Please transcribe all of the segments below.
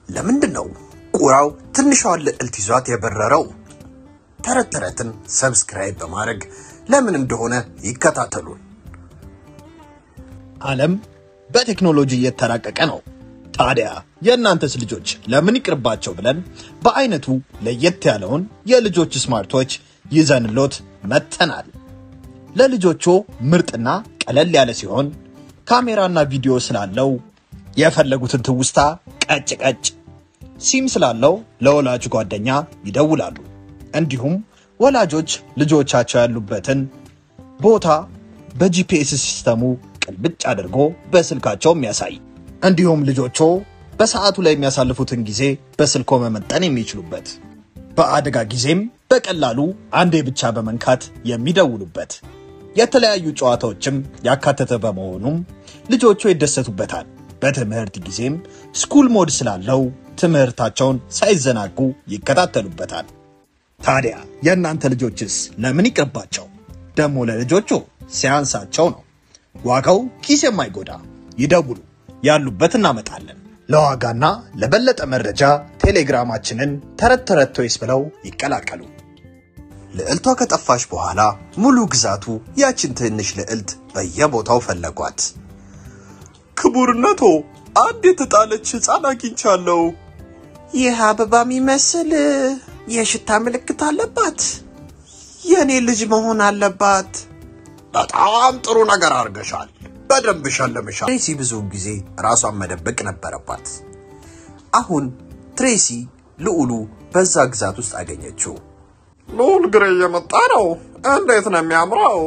ለምንድነው ቁራው ትንሿን ልዕልት ይዟት የበረረው? ተረተረትን ሰብስክራይብ በማድረግ ለምን እንደሆነ ይከታተሉ። ዓለም በቴክኖሎጂ እየተራቀቀ ነው። ታዲያ የእናንተስ ልጆች ለምን ይቅርባቸው ብለን በአይነቱ ለየት ያለውን የልጆች ስማርቶች ይዘንሎት መተናል። ለልጆቹ ምርጥና ቀለል ያለ ሲሆን ካሜራና ቪዲዮ ስላለው የፈለጉትን ትውስታ ቀጭ ሲም ስላለው ለወላጅ ጓደኛ ይደውላሉ። እንዲሁም ወላጆች ልጆቻቸው ያሉበትን ቦታ በጂፒኤስ ሲስተሙ ቅልብጭ አድርጎ በስልካቸው የሚያሳይ እንዲሁም ልጆቹ በሰዓቱ ላይ የሚያሳልፉትን ጊዜ በስልኮ መመጠን የሚችሉበት በአደጋ ጊዜም በቀላሉ አንዴ ብቻ በመንካት የሚደውሉበት የተለያዩ ጨዋታዎችም ያካተተ በመሆኑም ልጆቹ ይደሰቱበታል። በትምህርት ጊዜም ስኩል ሞድ ስላለው ትምህርታቸውን ሳይዘናጉ ይከታተሉበታል። ታዲያ የእናንተ ልጆችስ ለምን ይቅርባቸው? ደሞ ለልጆቹ ሲያንሳቸው ነው። ዋጋው ኪስ የማይጎዳ ይደውሉ፣ ያሉበት እናመጣለን። ለዋጋና ለበለጠ መረጃ ቴሌግራማችንን ተረት ቶይስ ብለው ይቀላቀሉ። ልዕልቷ ከጠፋሽ በኋላ ሙሉ ግዛቱ ያችን ትንሽ ልዕልት በየቦታው ፈለጓት። ክቡርነቶ አንድ የተጣለች ሕፃን አግኝቻለሁ። ይህ አበባ የሚመስል የሽታ ምልክት አለባት። የኔ ልጅ መሆን አለባት። በጣም ጥሩ ነገር አርገሻል። በደንብ ሸለምሻል። ትሬሲ ብዙውን ጊዜ ራሷን መደበቅ ነበረባት። አሁን ትሬሲ ልዑሉ በዛ ግዛት ውስጥ አገኘችው። ልዑል ግሬ የመጣ ነው። እንዴት ነው የሚያምረው!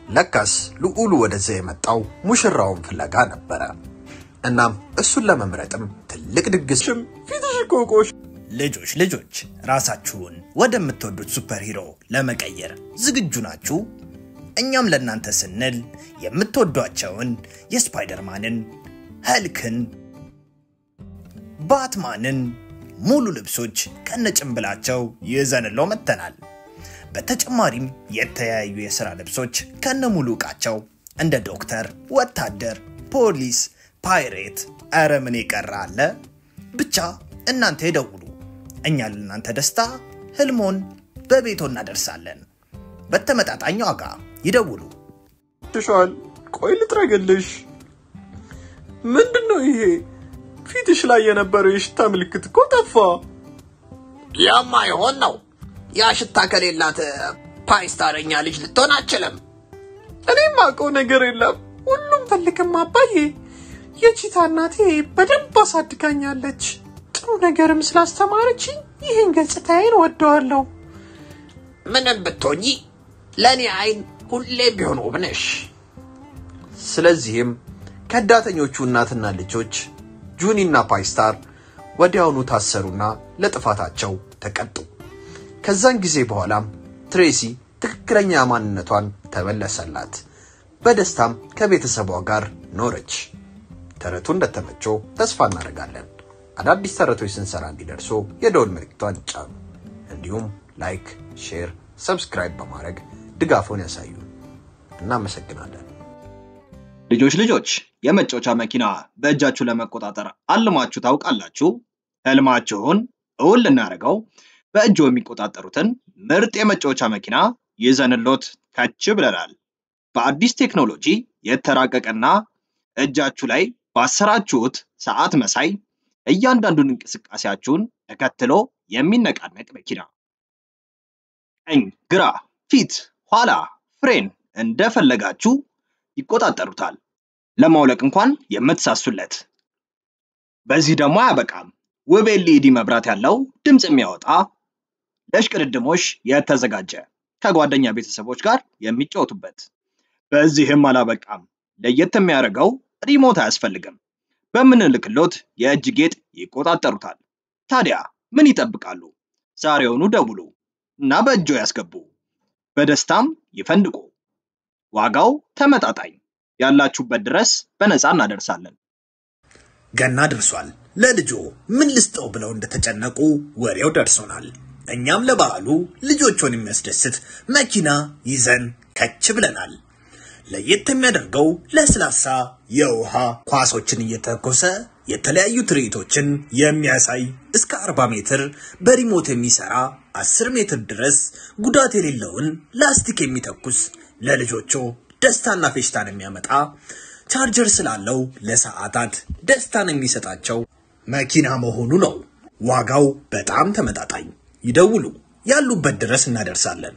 ለካስ ልዑሉ ወደዛ የመጣው ሙሽራውን ፍለጋ ነበረ። እናም እሱን ለመምረጥም ትልቅ ድግስም ፊትሽ ኮኮሽ። ልጆች ራሳችሁን ወደምትወዱት ሱፐር ሂሮ ለመቀየር ዝግጁ ናችሁ? እኛም ለእናንተ ስንል የምትወዷቸውን የስፓይደርማንን፣ ሀልክን፣ ባትማንን ሙሉ ልብሶች ከነጭምብላቸው ይዘንለው መተናል። በተጨማሪም የተለያዩ የሥራ ልብሶች ከነሙሉ ዕቃቸው እንደ ዶክተር፣ ወታደር፣ ፖሊስ፣ ፓይሬት አረ ምን ይቀራል? ብቻ እናንተ ይደውሉ። እኛ ለእናንተ ደስታ ህልሞን በቤቶ እናደርሳለን። በተመጣጣኝ ዋጋ ይደውሉ። ትሻል ቆይ ልጥረግልሽ። ምንድነው ይሄ? ፊትሽ ላይ የነበረው የሽታ ምልክት እኮ ጠፋ። የማይሆን ነው። ያ ሽታ ከሌላት ፓይስታረኛ ልጅ ልትሆን አትችልም። እኔም አውቀው ነገር የለም። ሁሉም ፈልግም አባዬ። የቺታ እናቴ በደንብ አሳድጋኛለች። ጥሩ ነገርም ስላስተማረችኝ ይህን ገጽታዬን ወደዋለሁ። ምንም ብትሆኚ ለኔ አይን ሁሌ ቢሆን ውብ ነሽ። ስለዚህም ከዳተኞቹ እናትና ልጆች ጁኒና ፓይስታር ወዲያውኑ ታሰሩና ለጥፋታቸው ተቀጡ። ከዛን ጊዜ በኋላም ትሬሲ ትክክለኛ ማንነቷን ተመለሰላት። በደስታም ከቤተሰቧ ጋር ኖረች። ተረቱ እንደተመቸው ተስፋ እናደርጋለን። አዳዲስ ተረቶች ስንሰራ እንዲደርሱ የደወል ምልክቷን ጫኑ። እንዲሁም ላይክ፣ ሼር፣ ሰብስክራይብ በማድረግ ድጋፉን ያሳዩ። እናመሰግናለን። ልጆች የመጫወቻ መኪና በእጃችሁ ለመቆጣጠር አልማችሁ ታውቃላችሁ? ህልማችሁን እውን ልናደርገው በእጆ የሚቆጣጠሩትን ምርጥ የመጫወቻ መኪና ይዘንሎት ከች ብለናል። በአዲስ ቴክኖሎጂ የተራቀቀና እጃችሁ ላይ ባሰራችሁት ሰዓት መሳይ እያንዳንዱን እንቅስቃሴያችሁን ተከትሎ የሚነቃነቅ መኪና ቀኝ፣ ግራ፣ ፊት፣ ኋላ፣ ፍሬን እንደፈለጋችሁ ይቆጣጠሩታል። ለማውለቅ እንኳን የምትሳሱለት። በዚህ ደግሞ አያበቃም። ውብ ኤልኢዲ መብራት ያለው ድምጽ የሚያወጣ ለሽቅድድሞሽ የተዘጋጀ ከጓደኛ ቤተሰቦች ጋር የሚጫወቱበት። በዚህም አላበቃም። ለየት የሚያደርገው ሪሞት አያስፈልግም። በምንልክሎት የእጅ ጌጥ ይቆጣጠሩታል። ታዲያ ምን ይጠብቃሉ? ዛሬውኑ ደውሉ እና በእጆ ያስገቡ። በደስታም ይፈንድቁ። ዋጋው ተመጣጣኝ፣ ያላችሁበት ድረስ በነፃ እናደርሳለን። ገና ደርሷል። ለልጆ ምን ልስጠው ብለው እንደተጨነቁ ወሬው ደርሶናል። እኛም ለበዓሉ ልጆቹን የሚያስደስት መኪና ይዘን ከች ብለናል። ለየት የሚያደርገው ለስላሳ የውሃ ኳሶችን እየተኮሰ የተለያዩ ትርኢቶችን የሚያሳይ እስከ 40 ሜትር በሪሞት የሚሰራ 10 ሜትር ድረስ ጉዳት የሌለውን ላስቲክ የሚተኩስ ለልጆቹ ደስታና ፌሽታን የሚያመጣ ቻርጀር ስላለው ለሰዓታት ደስታን የሚሰጣቸው መኪና መሆኑ ነው። ዋጋው በጣም ተመጣጣኝ። ይደውሉ፣ ያሉበት ድረስ እናደርሳለን።